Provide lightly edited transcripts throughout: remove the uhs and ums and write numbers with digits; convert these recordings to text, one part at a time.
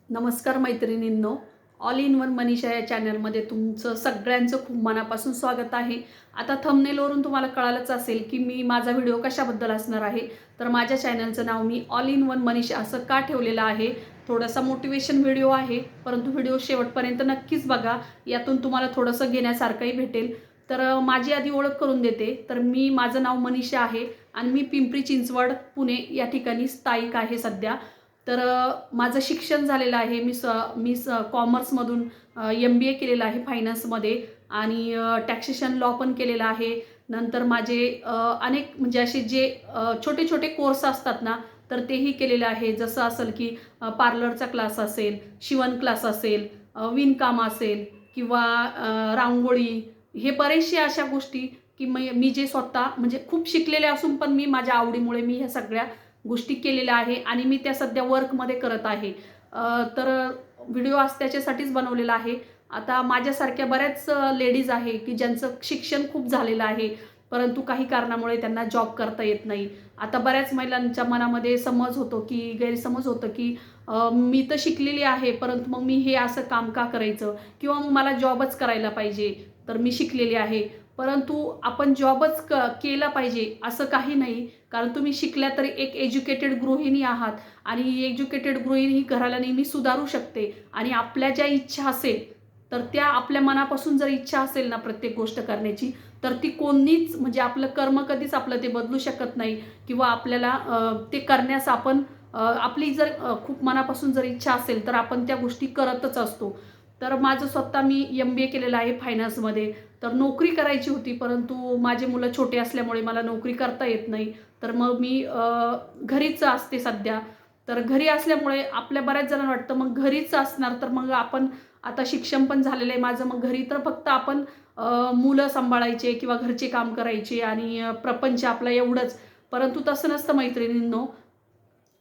नमस्कार मैत्रिणींनो, all in one Manisha या चॅनलमध्ये तुमचं सगळ्यांचं खूप मनापासून स्वागत आहे. आता थंबनेलवरून तुम्हाला कळालंच असेल की मी माझा व्हिडिओ कशाबद्दल असणार आहे. तर माझ्या चॅनलचं नाव मी ऑल इन वन मनीषा असं का ठेवलेलं आहे. थोडासा मोटिवेशन व्हिडिओ आहे, परंतु व्हिडिओ शेवटपर्यंत नक्कीच बघा. यातून तुम्हाला थोडंसं घेण्यासारखंही भेटेल. तर माझी आधी ओळख करून देते. तर माझं नाव मनीषा आहे आणि मी पिंपरी चिंचवड, पुणे या ठिकाणी स्थायिक आहे सध्या. तर माझं शिक्षण झालेलं आहे. मी कॉमर्समधून MBA केलेलं आहे फायनान्समध्ये आणि टॅक्सेशन लॉ पण केलेला आहे. नंतर माझे अनेक म्हणजे असे जे छोटे छोटे कोर्स असतात ना, तर तेही केलेले आहे. जसं असेल की पार्लरचा क्लास असेल, शिवण क्लास असेल, विणकाम असेल किंवा रांगोळी, हे बरेचशे अशा गोष्टी की मी जे स्वतः म्हणजे खूप शिकलेले असून पण मी माझ्या आवडीमुळे मी ह्या सगळ्या गोष्टी केलेल्या आहे आणि मी त्या सध्या वर्कमध्ये करत आहे. तर व्हिडिओ आज त्याच्यासाठीच बनवलेला आहे. आता माझ्यासारख्या बऱ्याच लेडीज आहे की ज्यांचं शिक्षण खूप झालेलं आहे, परंतु काही कारणामुळे त्यांना जॉब करता येत नाही. आता बऱ्याच महिलांच्या मनामध्ये समज होतो की गैरसमज होतं की मी तर शिकलेली आहे, परंतु मग मी हे असं काम का करायचं किंवा मग मला जॉबच करायला पाहिजे. तर मी शिकलेली आहे, परंतु आपण जॉबच केला पाहिजे असं काही नाही. कारण तुम्ही शिकल्या तरी एक एज्युकेटेड गृहिणी आहात आणि एज्युकेटेड गृहिणी ही घराला नेहमी सुधारू शकते. आणि आपल्या ज्या इच्छा असेल तर त्या आपल्या मनापासून जर इच्छा असेल ना प्रत्येक गोष्ट करण्याची, तर ती कोणीच म्हणजे आपलं कर्म कधीच आपलं ते बदलू शकत नाही किंवा आपल्याला ते करण्यास आपण आपली जर खूप मनापासून जर इच्छा असेल तर आपण त्या गोष्टी करतच असतो. तर माझं स्वतः मी MBA केलेलं आहे फायनान्समध्ये. तर नोकरी करायची होती, परंतु माझे मुलं छोटे असल्यामुळे मला नोकरी करता येत नाही. तर मग मी घरीच असते सध्या. तर घरी असल्यामुळे आपल्या बऱ्याच जणांना वाटतं मग घरीच असणार तर मग आपण आता शिक्षण पण झालेलं आहे माझं, मग घरी तर फक्त आपण मुलं सांभाळायचे किंवा घरचे काम करायचे आणि प्रपंच आपला एवढंच. परंतु तसं नसतं मैत्रिणींनो.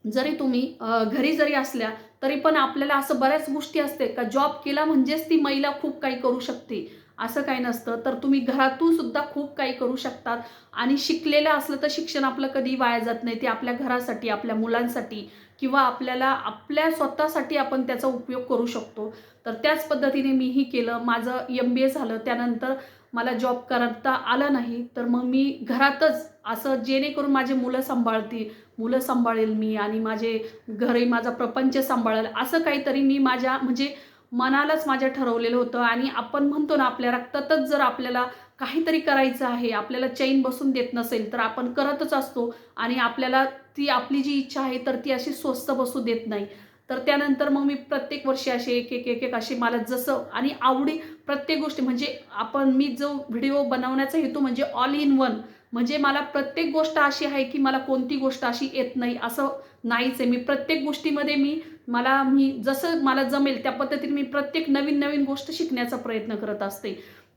जरी तुम्ही घरी जरी असल्या तरी पण आपल्याला असं बऱ्याच गोष्टी असते का जॉब केला म्हणजेच ती महिला खूप काही करू शकते, असं काही नसतं. तर तुम्ही घरातून सुद्धा खूप काही करू शकतात आणि शिकलेलं असलं तर शिक्षण आपलं कधी वाया जात नाही. ते आपल्या घरासाठी, आपल्या मुलांसाठी किंवा आपल्याला आपल्या स्वतःसाठी आपण त्याचा उपयोग करू शकतो. तर त्याच पद्धतीने मीही केलं. माझं MBA झालं, त्यानंतर मला जॉब करता आला नाही. तर मग मी घरातच असं जेणेकरून माझे मुलं सांभाळेल मी आणि माझे घरी माझा प्रपंच सांभाळेल, असं काहीतरी मी माझ्या म्हणजे मनालाच माझ्या ठरवलेलं होतं. आणि आपण म्हणतो ना, आपल्या रक्तातच जर आपल्याला काहीतरी करायचं आहे, आपल्याला चैन बसून देत नसेल तर आपण करतच असतो आणि आपल्याला ती आपली जी इच्छा आहे तर ती अशी स्वस्थ बसू देत नाही. तर त्यानंतर मग मी प्रत्येक वर्षी असे एक असे मला जसं आणि आवडी प्रत्येक गोष्टी म्हणजे मी जो व्हिडिओ बनवण्याचा हेतू म्हणजे ऑल इन वन, म्हणजे मला प्रत्येक गोष्ट अशी आहे की मला कोणती गोष्ट अशी येत नाही असं नाहीच आहे. मी प्रत्येक गोष्टीमध्ये मी जसं मला जमेल त्या पद्धतीने मी प्रत्येक नवीन गोष्ट शिकण्याचा प्रयत्न करत असते.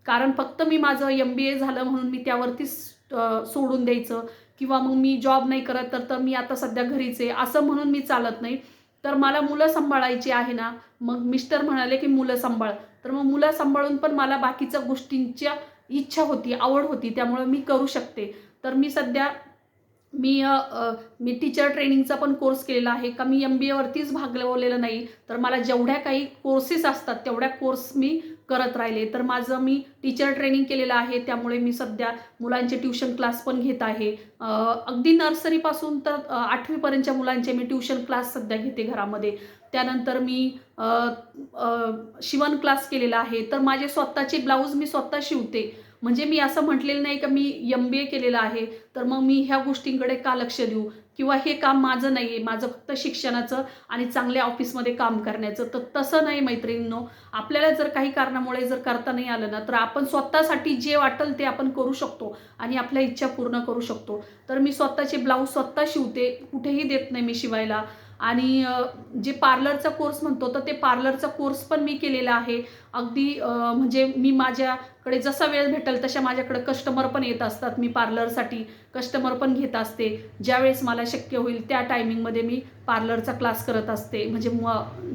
कारण फक्त मी माझं MBA झालं म्हणून मी त्यावरतीच सोडून द्यायचं किंवा मग मी जॉब नाही करत तर मी आता सध्या घरीच आहे असं म्हणून मी चालत नाही. तर मला मुलं सांभाळायची आहे ना, मग मिस्टर म्हणाले की मुलं सांभाळ. तर मग मुलं सांभाळून पण मला बाकीच्या गोष्टींच्या इच्छा होती, आवड होती, त्यामुळे मी करू शकते. तर मी सध्या मी अ, अ, मी टीचर ट्रेनिंगचा पण कोर्स केलेला आहे. का मी MBAवरतीच भागवलेलं नाही, तर मला जेवढ्या काही कोर्सेस असतात तेवढ्या कोर्स मी करत राहिले. तर मी टीचर ट्रेनिंग केलेलं आहे, त्यामुळे मी सध्या मुलांचे ट्युशन क्लास पण घेत आहे. अगदी नर्सरीपासून तर 8वी पर्यंतच्या मुलांचे मी ट्युशन क्लास सध्या घेते घरामध्ये. त्यानंतर मी अ, अ, शिवण क्लास केलेला आहे. तर माझे स्वतःचे ब्लाऊज मी स्वतः शिवते. म्हणजे मी असं म्हटलेलं नाही का मी MBA केलेलं आहे, तर मग मी ह्या गोष्टींकडे का लक्ष देऊ किंवा हे काम माझं नाही आहे, माझं फक्त शिक्षणाचं आणि चांगल्या ऑफिसमध्ये काम करण्याचं. तर तसं नाही मैत्रिणींनो. आपल्याला जर काही कारणामुळे जर करता नाही आलं ना, तर आपण स्वतःसाठी जे वाटेल ते आपण करू शकतो आणि आपल्या इच्छा पूर्ण करू शकतो. तर मी स्वतःचे ब्लाऊज स्वतः शिवते, कुठेही देत नाही मी शिवायला. आणि जे पार्लरचा कोर्स म्हणतो, तर ते पार्लरचा कोर्स पण मी केलेला आहे. अगदी म्हणजे मी माझ्या माझ्याकडे जसा वेळ भेटेल तशा माझ्याकडे कस्टमर पण येत असतात. मी पार्लरसाठी कस्टमर पण घेत असते. ज्यावेळेस मला शक्य होईल त्या टायमिंगमध्ये मी पार्लरचा क्लास करत असते. म्हणजे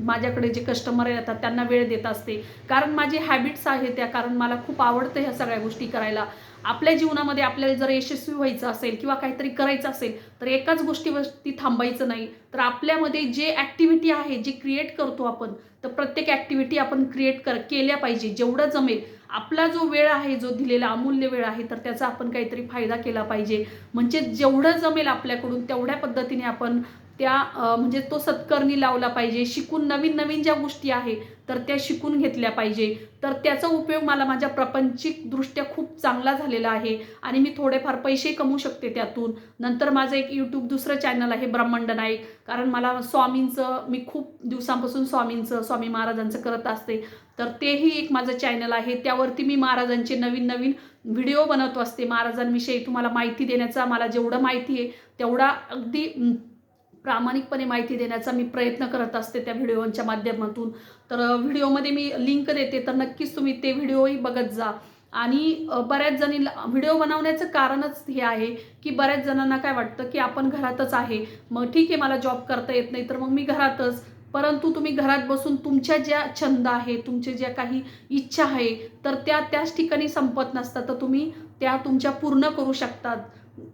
माझ्याकडे जे कस्टमर येतात त्यांना वेळ देत असते. कारण माझी हॅबिट्स आहे त्या, कारण मला खूप आवडतं ह्या सगळ्या गोष्टी करायला. आपल्या जीवनामध्ये आपल्याला जर यशस्वी व्हायचं असेल किंवा काहीतरी करायचं असेल तर एकाच गोष्टीवरती थांबायचं नाही. तर आपल्यामध्ये जे ॲक्टिव्हिटी आहे, जे क्रिएट करतो आपण, तर प्रत्येक ॲक्टिव्हिटी आपण क्रिएट केल्या पाहिजे जेवढं जमेल. आपला जो वेळ आहे, जो दिलेला अमूल्य वेळ आहे, तर त्याचा आपण काहीतरी फायदा केला पाहिजे. म्हणजे जेवढं जमेल आपल्याकडून तेवढ्या पद्धतीने आपण त्या म्हणजे तो सत्कारणी लावला पाहिजे. शिकून नवीन नवीन ज्या गोष्टी आहे तर त्या शिकून घेतल्या पाहिजे. तर त्याचा उपयोग मला माझ्या प्रापंचिकदृष्ट्या खूप चांगला झालेला आहे आणि मी थोडेफार पैसे कमवू शकते त्यातून. नंतर माझं एक यूट्यूब दुसरं चॅनल आहे ब्रह्मांड नाईक, कारण मला स्वामींचं, मी खूप दिवसांपासून स्वामी महाराजांचं करत असते. तर तेही एक माझं चॅनल आहे. त्यावरती मी महाराजांचे नवीन नवीन व्हिडिओ बनवत असते. महाराजांविषयी तुम्हाला माहिती देण्याचा, मला जेवढं माहिती आहे तेवढा अगदी प्रामाणिकपणे माहिती देण्याचा मी प्रयत्न करत असते त्या व्हिडिओच्या माध्यमातून. तर व्हिडिओमध्ये मी लिंक देते, तर नक्कीच तुम्ही ते व्हिडिओही बघत जा. आणि बऱ्याच जणींना व्हिडिओ बनवण्याचं कारणच हे आहे की बऱ्याच जणांना काय वाटतं की आपण घरातच आहे, मग ठीक आहे, मला जॉब करता येत नाही तर मग मी घरातच. परंतु तुम्ही घरात बसून तुमच्या ज्या छंद आहे, तुमच्या ज्या काही इच्छा आहे, तर त्याच ठिकाणी संपत नसतात, तर तुम्ही त्या तुमच्या पूर्ण करू शकतात.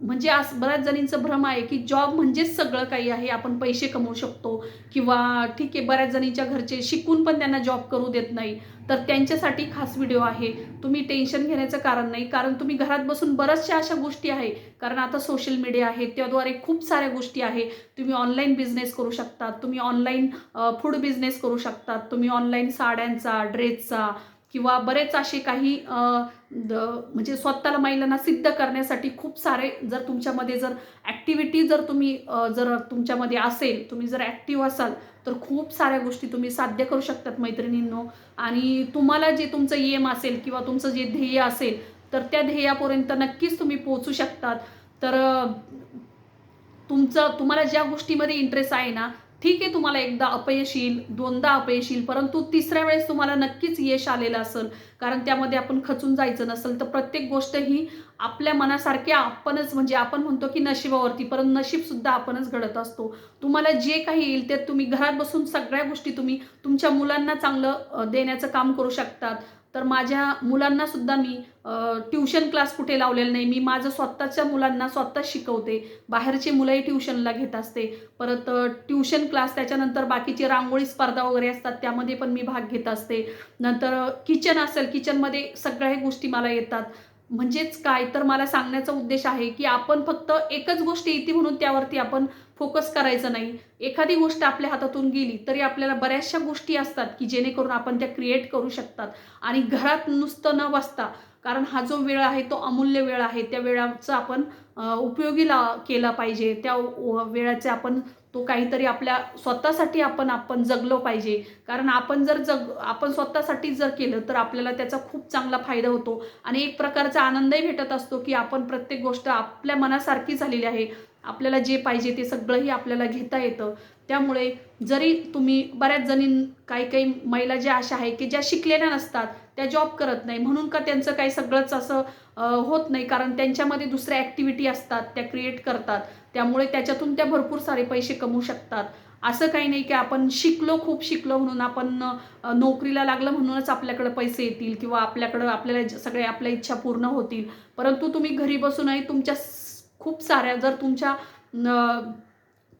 म्हणजे आज बऱ्याच जणींचं भ्रम आहे की जॉब म्हणजेच सगळं काही आहे, आपण पैसे कमवू शकतो किंवा ठीक आहे, बऱ्याच जणींच्या घरचे शिकून पण त्यांना जॉब करू देत नाही. तर त्यांच्यासाठी खास व्हिडिओ आहे. तुम्ही टेन्शन घेण्याचं कारण नाही, कारण तुम्ही घरात बसून बऱ्याचशा अशा गोष्टी आहे, कारण आता सोशल मीडिया आहे त्याद्वारे खूप साऱ्या गोष्टी आहे. तुम्ही ऑनलाईन बिझनेस करू शकता, तुम्ही ऑनलाईन फूड बिझनेस करू शकता, तुम्ही ऑनलाईन साड्यांचा, ड्रेसचा किंवा बरेच असे काही म्हणजे स्वतःला महिलांना सिद्ध करण्यासाठी खूप सारे, जर तुमच्यामध्ये जर ॲक्टिव्हिटी जर तुम्ही जर तुमच्यामध्ये असेल, तुम्ही जर ॲक्टिव्ह असाल तर खूप साऱ्या गोष्टी तुम्ही साध्य करू शकतात मैत्रिणींनो. आणि तुम्हाला जे तुमचं एम असेल किंवा तुमचं जे ध्येय असेल तर त्या ध्येयापर्यंत नक्कीच तुम्ही पोहोचू शकतात. तर तुम्हाला ज्या गोष्टीमध्ये इंटरेस्ट आहे ना, ठीक आहे, तुम्हाला एकदा अपयश येईल, दोनदा अपयश येईल, परंतु तिसऱ्या वेळेस तुम्हाला नक्कीच यश आलेलं असेल. कारण त्यामध्ये आपण खचून जायचं नसेल. तर प्रत्येक गोष्ट ही आपल्या मनासारखी आपणच, म्हणजे आपण म्हणतो की नशिबावरती, परंतु नशीबसुद्धा आपणच घडत असतो. तुम्हाला जे काही येईल ते तुम्ही घरात बसून सगळ्या गोष्टी तुम्ही तुमच्या मुलांना चांगलं देण्याचं काम करू शकतात. तर माझ्या मुलांना सुद्धा मी ट्युशन क्लास कुठे लावलेला नाही. मी माझं स्वतःच्या मुलांना स्वतः शिकवते. बाहेरची मुलंही ट्युशनला घेत असते. परत ट्युशन क्लास, त्याच्यानंतर बाकीची रांगोळी स्पर्धा वगैरे असतात त्यामध्ये पण मी भाग घेत असते. नंतर किचन असेल, किचनमध्ये सगळ्या गोष्टी मला येतात. म्हणजेच काय, तर मला सांगण्याचा उद्देश आहे की आपण फक्त एकच गोष्ट येते म्हणून त्यावरती आपण फोकस करायचं नाही. एखादी गोष्ट आपल्या हातातून गेली तरी आपल्याला बऱ्याचशा गोष्टी असतात की जेणेकरून आपण त्या क्रिएट करू शकतात. आणि घरात नुसतं न बसता, कारण हा जो वेळ आहे तो अमूल्य वेळ आहे, त्या वेळाचा आपण उपयोगी केला पाहिजे. त्या वेळाचे आपण तो काहीतरी आपल्या स्वतःसाठी आपण जगलो पाहिजे. कारण आपण स्वतःसाठी जर केलं तर आपल्याला त्याचा खूप चांगला फायदा होतो आणि एक प्रकारचा आनंदही भेटत असतो की आपण प्रत्येक गोष्ट आपल्या मनासारखी झालेली आहे. आपल्याला जे पाहिजे ते सगळंही आपल्याला घेता येतं. त्यामुळे जरी तुम्ही बऱ्याच जणी, काही महिला ज्या अशा आहे की ज्या शिकलेल्या नसतात, त्या जॉब करत नाही, म्हणून का त्यांचं काही सगळंच असं होत नाही, कारण त्यांच्यामध्ये दुसऱ्या ॲक्टिव्हिटी असतात, त्या क्रिएट करतात. त्यामुळे त्याच्यातून त्या भरपूर सारे पैसे कमवू शकतात. असं काही नाही की आपण खूप शिकलो म्हणून आपण नोकरीला लागलं म्हणूनच आपल्याकडे पैसे येतील किंवा आपल्याला सगळ्या आपल्या इच्छा पूर्ण होतील. परंतु तुम्ही घरी बसूनही तुमच्या खूप साऱ्या, जर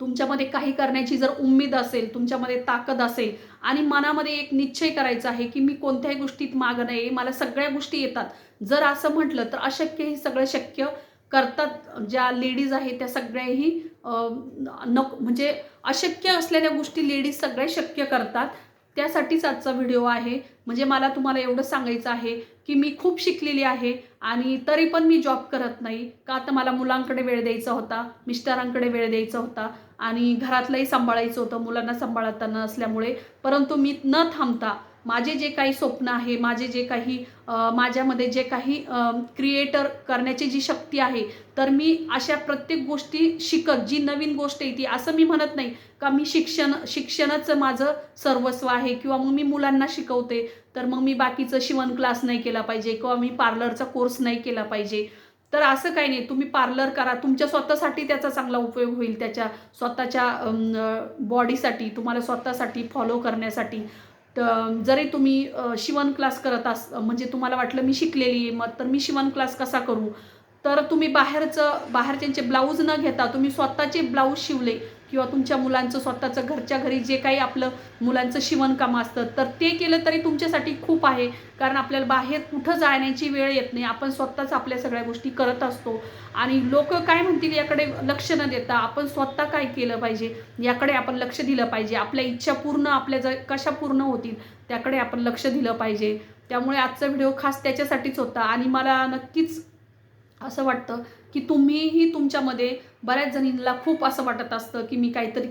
तुमच्यामध्ये काही करण्याची जर उम्मीद असेल, तुमच्यामध्ये ताकद असेल आणि मनामध्ये एक निश्चय करायचा आहे की मी कोणत्याही गोष्टीत मागं नाही, मला सगळ्या गोष्टी येतात, जर असं म्हटलं तर अशक्य हे सगळं शक्य करतात. ज्या लेडीज आहेत त्या सगळ्याही म्हणजे अशक्य असलेल्या गोष्टी लेडीज सगळ्या शक्य करतात. त्यासाठीच आजचा व्हिडिओ आहे. म्हणजे मला तुम्हाला एवढं सांगायचं आहे की मी खूप शिकलेली आहे आणि तरी पण मी जॉब करत नाही. का तर मला मुलांकडे वेळ द्यायचा होता, मिस्टरांकडे वेळ द्यायचा होता आणि घरातलंही सांभाळायचं होतं, मुलांना सांभाळताना असल्यामुळे. परंतु मी न थांबता माझे जे काही स्वप्न आहे, माझे जे काही माझ्यामध्ये जे काही क्रिएटर करण्याची जी शक्ती आहे, तर मी अशा प्रत्येक गोष्टी शिकत, जी नवीन गोष्ट आहे ती, असं मी म्हणत नाही का मी शिक्षणच माझं सर्वस्व आहे किंवा मग मी मुलांना शिकवते तर मग मी बाकीचं शिवण क्लास नाही केला पाहिजे किंवा मी पार्लरचा कोर्स नाही केला पाहिजे. तर असं काही नाही, तुम्ही पार्लर करा, तुमच्या स्वतःसाठी त्याचा चांगला उपयोग होईल, त्याच्या स्वतःच्या बॉडीसाठी, तुम्हाला स्वतःसाठी फॉलो करण्यासाठी. तर जरी तुम्ही शिवण क्लास करत म्हणजे तुम्हाला वाटलं मी शिकलेली आहे मग तर मी शिवण क्लास कसा करू, तर तुम्ही बाहेरच्यांचे ब्लाऊज न घेता तुम्ही स्वतःचे ब्लाऊज शिवले किंवा तुमच्या मुलांचं स्वतःचं घरच्या घरी जे काही आपलं मुलांचं शिवणकाम असतं तर ते केलं तरी तुमच्यासाठी खूप आहे. कारण आपल्याला बाहेर कुठं जाण्याची वेळ येत नाही, आपण स्वतःच आपल्या सगळ्या गोष्टी करत असतो आणि लोक काय म्हणतील याकडे लक्ष न देता आपण स्वतः काय केलं पाहिजे याकडे आपण लक्ष दिलं पाहिजे. आपल्या इच्छा पूर्ण आपल्या कशा पूर्ण होतील त्याकडे आपण लक्ष दिलं पाहिजे. त्यामुळे आजचा व्हिडिओ खास त्याच्यासाठीच होता आणि मला नक्कीच असं वाटतं की तुम्हीही तुमच्यामध्ये बऱ्याच जणींना खूप असं वाटत असतं की मी काहीतरी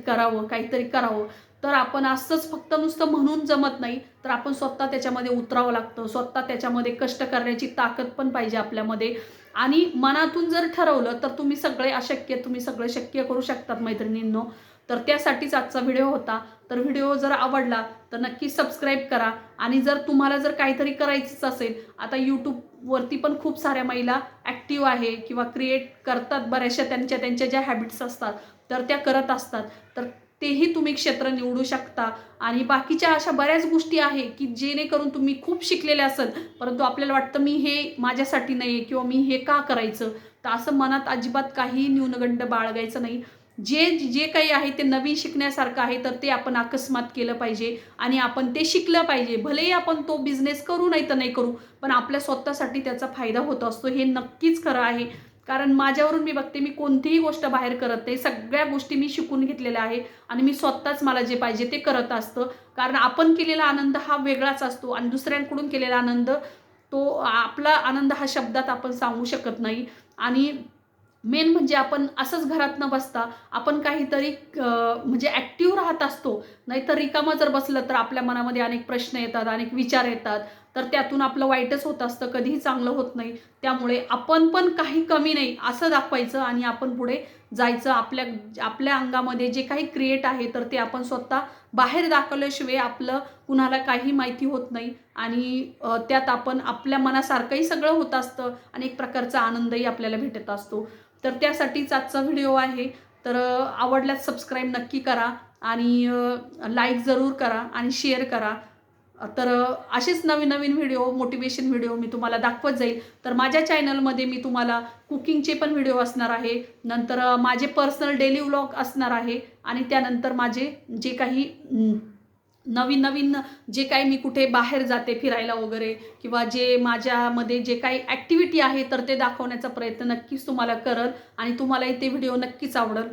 करावं. तर आपण असंच फक्त नुसतं म्हणून जमत नाही, तर आपण स्वतः त्याच्यामध्ये उतरावं लागतं, स्वतः त्याच्यामध्ये कष्ट करण्याची ताकद पण पाहिजे आपल्यामध्ये. आणि मनातून जर ठरवलं तर तुम्ही सगळे शक्य करू शकतात मैत्रिणींनो. तर त्यासाठीच आजचा व्हिडिओ होता. तर व्हिडिओ जर आवडला तर नक्की सबस्क्राईब करा आणि जर तुम्हाला जर काहीतरी करायचंच असेल, आता यूट्यूबवरती पण खूप साऱ्या महिला ॲक्टिव्ह आहे किंवा क्रिएट करतात, बऱ्याचशा त्यांच्या ज्या हॅबिट्स असतात तर त्या करत असतात. तर तेही तुम्ही क्षेत्र निवडू शकता आणि बाकीच्या अशा बऱ्याच गोष्टी आहे की जेणेकरून तुम्ही खूप शिकलेले असाल परंतु आपल्याला वाटतं मी हे माझ्यासाठी नाही किंवा मी हे का करायचं. तर असं मनात अजिबात काही न्यूनगंड बाळगायचं नाही. जे जे काही आहे ते नवीन शिकण्यासारखं आहे तर ते आपण अकस्मात केलं पाहिजे आणि आपण ते शिकलं पाहिजे. भलेही आपण तो बिझनेस करू नाही तर नाही करू, पण आपल्या स्वतःसाठी त्याचा फायदा होत असतो, हे नक्कीच खरं आहे. कारण माझ्यावरून मी बघते, मी कोणतीही गोष्ट बाहेर करत नाही, सगळ्या गोष्टी मी शिकून घेतलेल्या आहे आणि मी स्वतःच मला जे पाहिजे ते करत असतं. कारण आपण केलेला आनंद हा वेगळाच असतो आणि दुसऱ्यांकडून केलेला आनंद, तो आपला आनंद हा शब्दात आपण सांगू शकत नाही. आणि मेन म्हणजे आपण असंच घरात न बसता आपण काहीतरी म्हणजे ॲक्टिव्ह राहत असतो. नाहीतर रिकामं जर बसलं तर आपल्या मनामध्ये अनेक प्रश्न येतात, अनेक विचार येतात. तर त्यातून आपलं वाईटच होत असतं, कधीही चांगलं होत नाही. त्यामुळे आपण पण काही कमी नाही असं दाखवायचं आणि आपण पुढे जायचं. आपल्या आपल्या अंगामध्ये जे काही क्रिएट आहे तर ते आपण स्वतः बाहेर दाखवल्याशिवाय आपलं कुणाला काही माहिती होत नाही आणि त्यात आपण आपल्या मनासारखंही सगळं होत असतं आणि एक प्रकारचा आनंदही आपल्याला भेटत असतो. तर त्यासाठीच आजचा व्हिडिओ आहे. तर आवडल्यास सबस्क्राईब नक्की करा आणि लाईक जरूर करा आणि शेअर करा. तर असेच नवीन नवीन व्हिडिओ, मोटिवेशन व्हिडिओ मी तुम्हाला दाखवत जाईल. तर माझ्या चॅनलमध्ये मी तुम्हाला कुकिंगचे पण व्हिडिओ असणार आहे, नंतर माझे पर्सनल डेली व्लॉग असणार आहे आणि त्यानंतर माझे जे काही नवीन नवीन जे काही मी कुठे बाहेर जाते फिरायला वगैरे किंवा जे माझ्यामध्ये जे काही ॲक्टिव्हिटी आहे तर ते दाखवण्याचा प्रयत्न नक्कीच तुम्हाला करल आणि तुम्हालाही ते व्हिडिओ नक्कीच आवडेल.